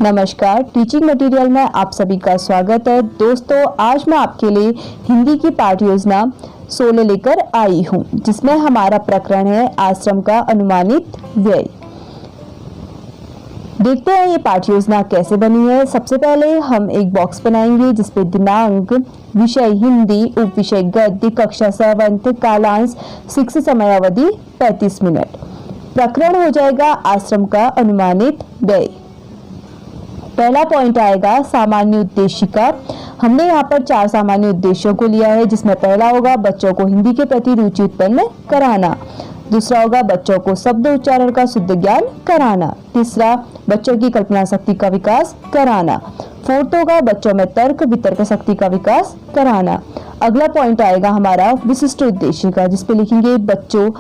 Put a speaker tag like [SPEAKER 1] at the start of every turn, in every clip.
[SPEAKER 1] नमस्कार, teaching material में आप सभी का स्वागत है। दोस्तों, आज मैं आपके लिए हिंदी की पाठ्य योजना 16 लेकर आई हूं, जिसमें हमारा प्रकरण है आश्रम का अनुमानित व्यय। देखते हैं ये पाठ्य योजना कैसे बनी है। सबसे पहले हम एक बॉक्स बनाएंगे जिसपे दिनांक, विषय हिंदी, उप विषय गद्य, कक्षा 7, कालांश 6, समयावधि 35 मिनट। प्रकरण हो जाएगा आश्रम का अनुमानित व्यय। पहला पॉइंट आएगा सामान्य उद्देश्य का। हमने यहाँ पर 4 सामान्य उद्देश्यों को लिया है, जिसमें पहला होगा बच्चों को हिंदी के प्रति रुचि उत्पन्न कराना, दूसरा होगा बच्चों को शब्द उच्चारण का शुद्ध ज्ञान कराना, तीसरा बच्चों की कल्पना शक्ति का विकास कराना, फोर्थ होगा बच्चों में तर्क वितर्क शक्ति का विकास कराना। अगला पॉइंट आएगा हमारा विशिष्ट उद्देश्य का, जिसपे लिखेंगे बच्चों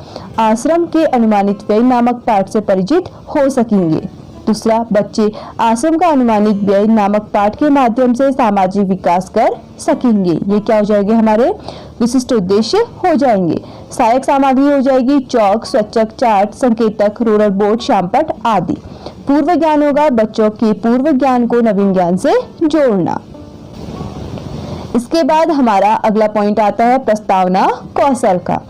[SPEAKER 1] आश्रम के अनुमानित व्यय नामक पाठ से परिचित हो सकेंगे। दूसरा, बच्चे आश्रम का अनुमानित व्यय नामक पाठ के माध्यम से सामाजिक विकास कर सकेंगे। ये क्या हो जाएंगे, हमारे विशिष्ट उद्देश्य हो जाएंगे। सहायक सामग्री हो जाएगी चौक, स्वच्छक, चार्ट, संकेतक, रोलर बोर्ड, श्यामपट आदि। पूर्व ज्ञान होगा बच्चों के पूर्व ज्ञान को नवीन ज्ञान से जोड़ना। इसके बाद हमारा अगला पॉइंट आता है प्रस्तावना कौशल का।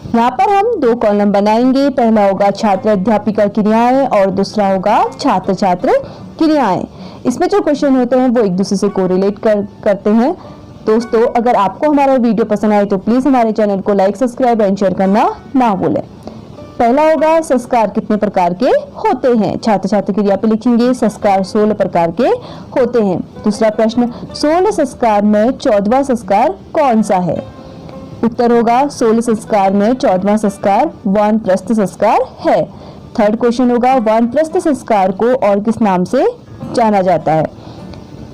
[SPEAKER 1] यहाँ पर हम 2 कॉलम बनाएंगे। पहला होगा छात्र अध्यापिका क्रियाएं और दूसरा होगा छात्र छात्र क्रियाएं। इसमें जो क्वेश्चन होते हैं वो एक दूसरे से कोरिलेट करते हैं। दोस्तों, अगर आपको हमारा वीडियो पसंद आए तो प्लीज हमारे चैनल को लाइक, सब्सक्राइब एंड शेयर करना ना भूलें। पहला होगा संस्कार कितने प्रकार के होते हैं। छात्र छात्र क्रिया पे लिखेंगे संस्कार 16 प्रकार के होते हैं। दूसरा प्रश्न, 16 संस्कार में 14वां संस्कार कौन सा है। उत्तर होगा 16 संस्कार में 14वां संस्कार वानप्रस्थ संस्कार है। थर्ड क्वेश्चन होगा वानप्रस्थ संस्कार को और किस नाम से जाना जाता है।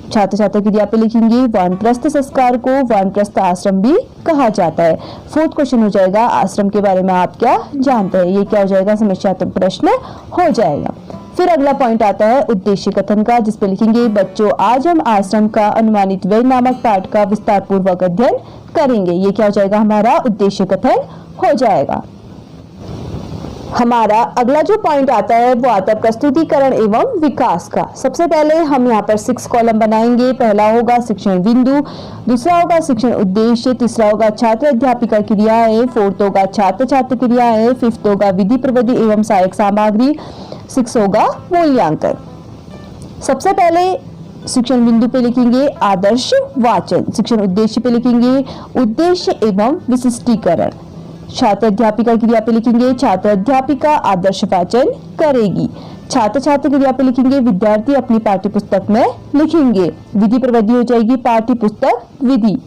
[SPEAKER 1] छात्र छात्र क्रिया पे लिखेंगे वानप्रस्थ संस्कार को वानप्रस्थ आश्रम भी कहा जाता है। फोर्थ क्वेश्चन हो जाएगा आश्रम के बारे में आप क्या जानते हैं। ये क्या हो जाएगा, समस्यात्मक प्रश्न हो जाएगा। फिर अगला पॉइंट आता है उद्देश्य कथन का, जिसपे लिखेंगे बच्चों आज हम आश्रम का अनुमानित व्यय नामक पाठ का विस्तार पूर्वक अध्ययन करेंगे। ये क्या हो जाएगा, हमारा उद्देश्य कथन हो जाएगा। हमारा अगला जो पॉइंट आता है वो आता है प्रस्तुतिकरण एवं विकास का। सबसे पहले हम यहाँ पर 6 कॉलम बनाएंगे। पहला होगा शिक्षण बिंदु, दूसरा होगा शिक्षण उद्देश्य, तीसरा होगा छात्र अध्यापिका क्रियाएं, फोर्थ होगा छात्र छात्र क्रियाएं, फिफ्थ होगा विधि प्रविधि एवं सहायक सामग्री, 6 होगा मूल्यांकन। सबसे पहले शिक्षण बिंदु पे लिखेंगे आदर्श वाचन, शिक्षण उद्देश्य पे लिखेंगे उद्देश्य एवं विशिष्टीकरण, छात्र अध्यापिका क्रिया पे लिखेंगे छात्र अध्यापिका आदर्श वाचन करेगी, छात्र छात्र क्रिया पे लिखेंगे विद्यार्थी अपनी पाठ्य पुस्तक में लिखेंगे, विधि प्रविधि हो जाएगी पाठ्य पुस्तक विधि।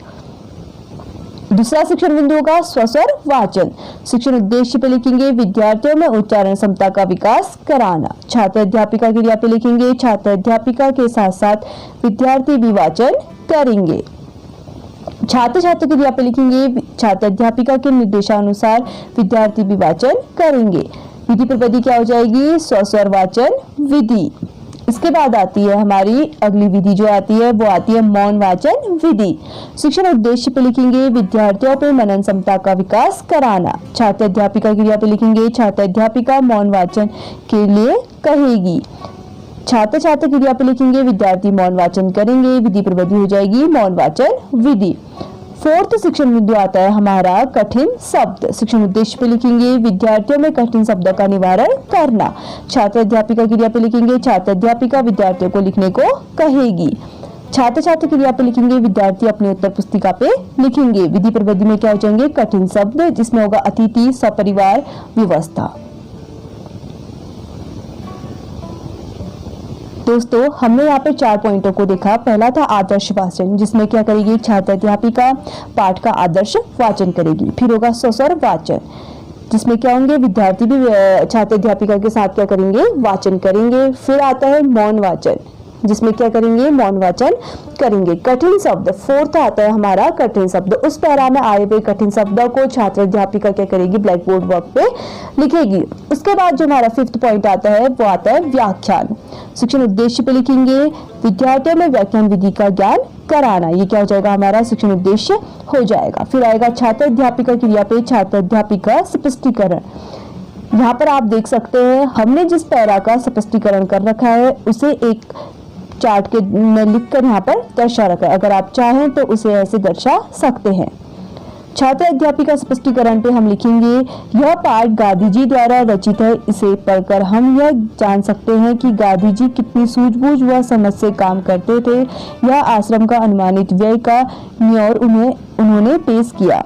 [SPEAKER 1] दूसरा शिक्षण बिंदु होगा स्वस्वर वाचन, शिक्षण उद्देश्य पे लिखेंगे विद्यार्थियों में उच्चारण क्षमता का विकास कराना, छात्र अध्यापिका क्रिया पे लिखेंगे छात्र अध्यापिका के साथ साथ विद्यार्थी भी वाचन करेंगे, छात्र छात्र क्रिया पे लिखेंगे छात्र अध्यापिका के निर्देशानुसार विद्यार्थी भी वाचन करेंगे। विधि प्रविधि क्या हो जाएगी, स्वस्वर वाचन विधि। इसके बाद आती है हमारी अगली विधि जो आती है वो आती है मौन वाचन विधि। शिक्षण उद्देश्य पे लिखेंगे विद्यार्थियों पे मनन क्षमता का विकास कराना, छात्र अध्यापिका क्रिया पे लिखेंगे छात्र अध्यापिका मौन वाचन के लिए कहेगी, छात्र छात्र क्रिया पे लिखेंगे विद्यार्थी मौन वाचन करेंगे, विधि प्रविधि हो जाएगी मौन वाचन विधि। फोर्थ शिक्षण बिंदु आता है हमारा कठिन शब्द, शिक्षण उद्देश्य पे लिखेंगे विद्यार्थियों में कठिन शब्दों का निवारण करना, छात्र अध्यापिका क्रिया पे लिखेंगे छात्र अध्यापिका विद्यार्थियों को लिखने को कहेगी, छात्र छात्र क्रिया पे लिखेंगे विद्यार्थी अपनी उत्तर पुस्तिका पे लिखेंगे, विधि प्रविधि में क्या हो जाएंगे कठिन शब्द, जिसमें होगा अतिथि, सपरिवार, व्यवस्था। दोस्तों, हमने यहाँ पे 4 पॉइंटों को देखा। पहला था आदर्श वाचन, जिसमें क्या करेगी छात्र अध्यापिका पाठ का आदर्श वाचन करेगी। फिर होगा स्वस्वर वाचन, जिसमें क्या होंगे विद्यार्थी भी छात्र अध्यापिका के साथ क्या करेंगे वाचन करेंगे। फिर आता है मौन वाचन, जिसमें क्या करेंगे मौन वाचन करेंगे। कठिन शब्द, फोर्थ आता है हमारा कठिन शब्द, उस पैरा में आए हुए कठिन शब्दों को छात्र अध्यापिका क्या करेगी ब्लैक बोर्ड वर्क पे लिखेगी। उसके बाद जो हमारा 5th पॉइंट आता है वो आता है व्याख्यान, शिक्षण उद्देश्य पे लिखेंगे विद्यार्थियों में व्याख्यान विधि का ज्ञान कराना। ये क्या हो जाएगा हमारा शिक्षण उद्देश्य हो जाएगा। फिर आएगा छात्र अध्यापिका क्रिया पे छात्र अध्यापिका स्पष्टीकरण, यहाँ पर आप देख सकते हैं हमने जिस पैरा का स्पष्टीकरण कर रखा है उसे एक चार्ट के में लिखकर यहाँ पर दर्शा रखा है। अगर आप चाहें तो उसे ऐसे दर्शा सकते हैं। छात्र अध्यापिका स्पष्टीकरण पे हम लिखेंगे, यह पाठ गांधी जी द्वारा रचित है। इसे पढ़कर हम यह जान सकते हैं कि गांधी जी कितनी सूझबूझ व समझ से काम करते थे। यह आश्रम का अनुमानित व्यय का न्योर उन्होंने पेश किया।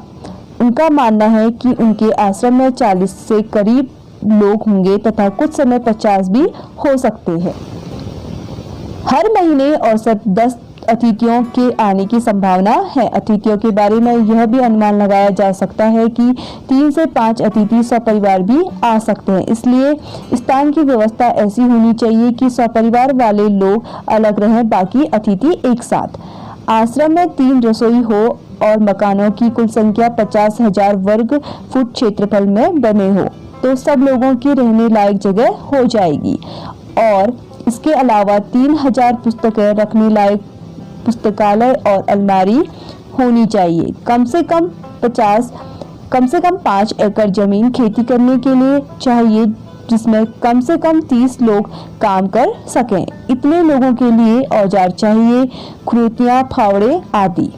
[SPEAKER 1] उनका मानना है कि उनके आश्रम में 40 से करीब लोग होंगे तथा कुछ समय 50 भी हो सकते हैं। हर महीने औसत 10 अतिथियों के आने की संभावना है। अतिथियों के बारे में यह भी अनुमान लगाया जा सकता है कि 3 से 5 अतिथि सपरिवार भी आ सकते हैं। इसलिए स्थान की व्यवस्था ऐसी होनी चाहिए कि सपरिवार वाले लोग अलग रहें, बाकी अतिथि एक साथ। आश्रम में 3 रसोई हो और मकानों की कुल संख्या 50,000 वर्ग फुट क्षेत्रफल में बने हो तो सब लोगों की रहने लायक जगह हो जाएगी। और इसके अलावा 3000 पुस्तकें रखने लायक पुस्तकालय और अलमारी होनी चाहिए। कम से कम 5 एकड़ जमीन खेती करने के लिए चाहिए, जिसमें कम से कम 30 लोग काम कर सकें। इतने लोगों के लिए औजार चाहिए, खुरपियां, फावड़े आदि।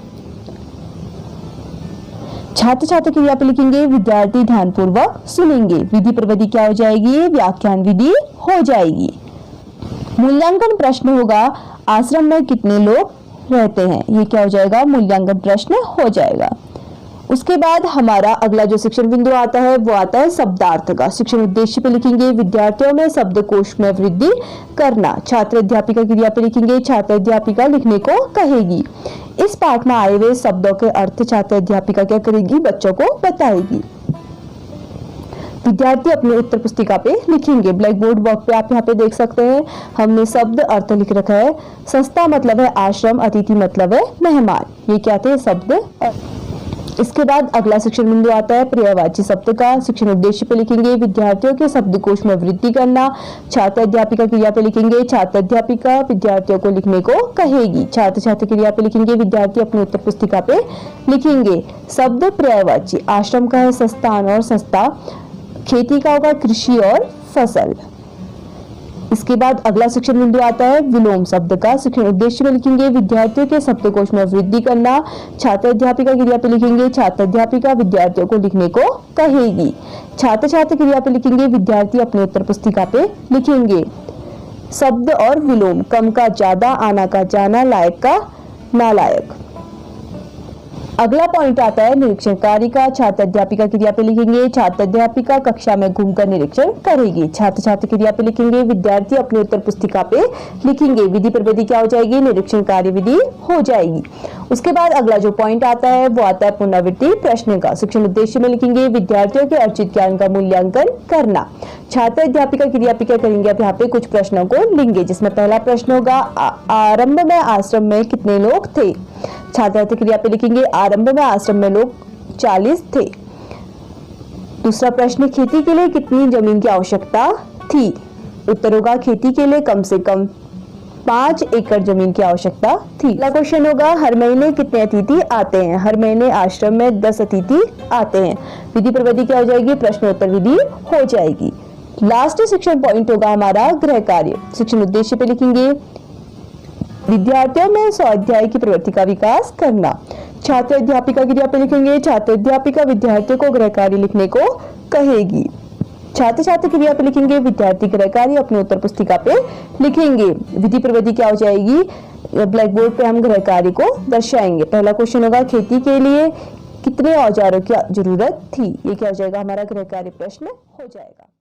[SPEAKER 1] छात्र छात्र क्रिया पे लिखेंगे, विद्यार्थी ध्यानपूर्वक सुनेंगे। विधि प्रविधि क्या हो जाएगी? व्याख्यान विधि हो जाएगी। मूल्यांकन प्रश्न होगा, आश्रम में कितने लोग रहते हैं? ये क्या हो जाएगा? मूल्यांकन प्रश्न हो जाएगा। उसके बाद हमारा अगला जो शिक्षण बिंदु आता है वो आता है शब्दार्थ का। शिक्षण उद्देश्य पे लिखेंगे, विद्यार्थियों में शब्दकोश में वृद्धि करना। छात्र अध्यापिका क्रिया पे लिखेंगे, छात्र अध्यापिका लिखने को कहेगी। इस पाठ में आए हुए शब्दों के अर्थ छात्र अध्यापिका क्या करेगी? बच्चों को बताएगी। विद्यार्थी अपनी उत्तर पुस्तिका पे लिखेंगे। ब्लैक बोर्ड वर्क पे आप यहाँ पे देख सकते हैं हमने शब्द अर्थ लिख रखा है। सस्ता मतलब है आश्रम, अतिथि मतलब है मेहमान। ये क्या थे? शब्द। इसके बाद अगला शिक्षण बिंदु आता है पर्यायवाची शब्द का। शिक्षण उद्देश्य पे लिखेंगे, विद्यार्थियों के शब्दकोश में वृद्धि करना। छात्र अध्यापिका क्रिया पे लिखेंगे, छात्र अध्यापिका विद्यार्थियों को लिखने को कहेगी। छात्र छात्र क्रिया पे लिखेंगे, विद्यार्थी अपनी उत्तर पुस्तिका पे लिखेंगे। शब्द पर्यायवाची, आश्रम का है संस्थान और संस्था, खेती का होगा कृषि और फसल। इसके बाद अगला शिक्षण बिंदु आता है विलोम शब्द का। शिक्षण उद्देश्य में लिखेंगे, विद्यार्थियों के शब्दकोश में वृद्धि करना। छात्र अध्यापिका क्रिया पे लिखेंगे, छात्र अध्यापिका विद्यार्थियों को लिखने को कहेगी। छात्र छात्र क्रिया पे लिखेंगे, विद्यार्थी अपनी उत्तर पुस्तिका पे लिखेंगे। शब्द और विलोम, कम का ज्यादा, आना का जाना, लायक का नालायक। अगला पॉइंट आता है निरीक्षण कार्य का। छात्र अध्यापिका क्रिया पे लिखेंगे, छात्र अध्यापिका कक्षा में घूमकर निरीक्षण करेगी। छात्र छात्र क्रिया पे लिखेंगे, विद्यार्थी अपनी उत्तर पुस्तिका पे लिखेंगे। विधि प्रविधि क्या हो जाएगी? निरीक्षण कार्य विधि हो जाएगी। उसके बाद अगला जो पॉइंट आता है वो आता है पुनरावृत्ति प्रश्न का। शिक्षण उद्देश्य में लिखेंगे, विद्यार्थियों के अर्जित ज्ञान का मूल्यांकन करना। छात्र अध्यापिका क्रिया पे क्या करेंगे? अब यहाँ पे कुछ प्रश्नों को लेंगे, जिसमें पहला प्रश्न होगा, आरंभ में आश्रम में कितने लोग थे? छात्र क्रिया पे लिखेंगे, आरंभ में आश्रम में लोग 40 थे। दूसरा प्रश्न, खेती के लिए कितनी जमीन की आवश्यकता थी? उत्तर होगा, खेती के लिए कम से कम 5 एकड़ जमीन की आवश्यकता थी। अगला क्वेश्चन होगा, हर महीने कितने अतिथि आते हैं? हर महीने आश्रम में 10 अतिथि आते हैं। विधि प्रविधि क्या हो जाएगी? प्रश्नोत्तर विधि हो जाएगी। लास्ट शिक्षण पॉइंट होगा हमारा गृह कार्य। शिक्षण उद्देश्य पे लिखेंगे, विद्यार्थियों में स्वाध्याय की प्रवृत्ति का विकास करना। छात्र अध्यापिका क्रिया पे लिखेंगे, छात्र अध्यापिका विद्यार्थियों को गृह कार्य लिखने को कहेगी। छात्र छात्र क्रिया पे लिखेंगे, विद्यार्थी गृह कार्य अपनी उत्तर पुस्तिका पे लिखेंगे। विधि प्रविधि क्या हो जाएगी? ब्लैक बोर्ड पे हम गृह कार्य को दर्शाएंगे। पहला क्वेश्चन होगा, खेती के लिए कितने औजारों की जरूरत थी? ये क्या हो जाएगा? हमारा गृह कार्य प्रश्न हो जाएगा।